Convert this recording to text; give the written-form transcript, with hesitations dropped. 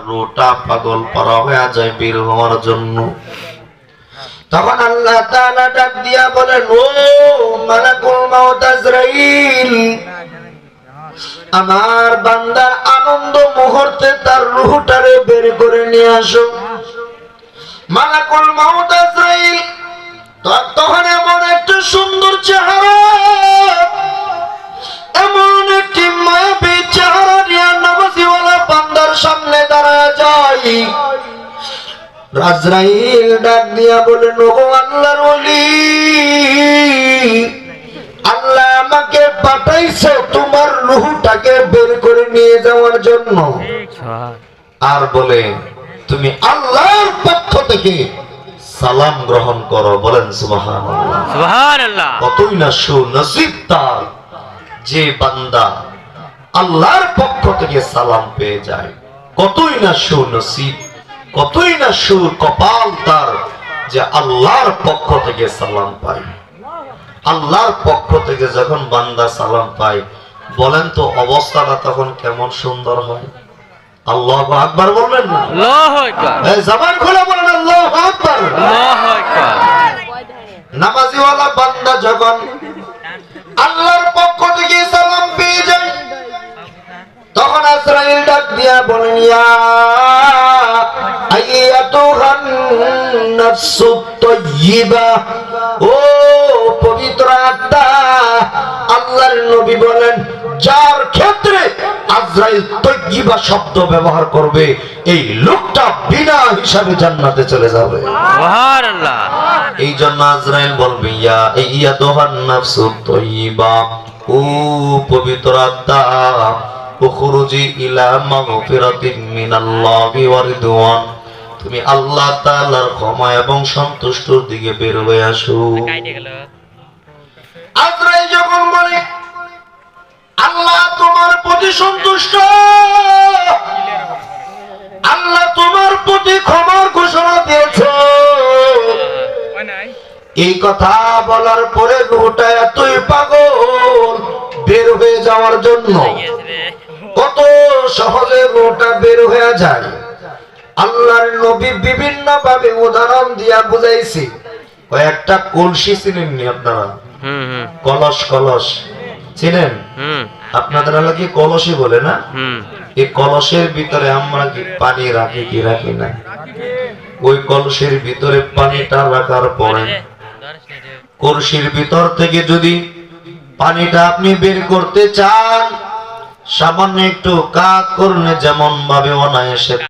Rota পাগল পারা হয়ে যায় বের হওয়ার জন্য। তখন আল্লাহ তাআলা ডাক দিয়া বলেন, ও মালাকুল মাউত আজরাইল, আমার বান্দার আনন্দ মুহূর্তে তার রূহটারে বের করে নিয়ে আসো। মালাকুল মাউত আজরাইল তখন এমন একটা সুন্দর চেহারা, এমন একটি মায়াবী চেহারা নিয়ে নামাজিওয়ালা বান্দার সামনে দাঁড়ায় যায়। আজরাইল ডাক দিয়া বলেন, ও আল্লাহর ওলি, আল্লাহ আমাকে পাঠাইছে তোমার রূহটাকে বের করে নিয়ে যাওয়ার জন্য। আর বলে, তুমি আল্লাহর পক্ষ থেকে সালাম গ্রহণ করো। বলেন সুবহানাল্লাহ। সুবহানাল্লাহ। কতই না সুনসিব তার যে বান্দা আল্লাহর পক্ষ থেকে সালাম পেয়ে যায়। কতই না সুনসিব, কতই না সুকপাল তার যে আল্লাহর পক্ষ থেকে সালাম পায়। আল্লাহর পক্ষ থেকে যখন বান্দা সালাম পায়, বলেন তো অবস্থাটা তখন কেমন সুন্দর হয়। আল্লাহু আকবার বলবেন না? আল্লাহু আকবার। এই জবান খুলে বলেন আল্লাহু আকবার। আল্লাহু আকবার। নামাজিওয়ালা বান্দা যখন আল্লাহর পক্ষ থেকে সালাম পেয়ে যায়, তখন আজরাইল ডাক দিয়া বলেন, ইয়া আইয়াতুহান নাফসুত তাইয়্যিবা, ও পবিত্র আত্মা। আল্লাহর নবী বলেন, যার ক্ষেত্রে আজরাইল তাইয়্যিবা শব্দ ব্যবহার করবে, এই লোকটা বিনা হিসাবে জান্নাতে চলে যাবে। সুবহানাল্লাহ। এই জন্য আজরাইল বলবে, ইয়া আইয়াতুহান নাফসুত তাইয়্যিবা, ও পবিত্র আত্মা, উখরুজি ইলা মাগফিরাতিন মিনাল্লাহি ওয়া রিদওয়ান, তুমি আল্লাহ তাআলার ক্ষমা এবং সন্তুষ্টির দিকে বের হয়ে আসো। আজরাইল যখন বলে, আল্লাহ তোমার প্রতি সন্তুষ্ট, আল্লাহ তোমার প্রতি ক্ষমার ঘোষণা দিয়েছে, এই কথা বলার পরে রূহটা এতই পাগল বের হয়ে যাওয়ার জন্য, কত সহজে রূহটা বের হয়ে যায়। আল্লাহর নবী বিভিন্ন ভাবে উদাহরণ দিয়া বুঝাইছি। কয়েকটা কলসি চিনেননি আপনারা? কলস, কলস চিনেন? আপনাদের এলাকায় কলসি বলে না? এই কলসের ভিতরে আমরা কি পানি রাখি কি রাখি না? ওই কলসের ভিতরে পানিটা রাখার পরে কলসির ভিতর থেকে যদি পানিটা আপনি বের করতে চান, সামান্য একটু কাজ করলে যেমন ভাবে অনায়াসে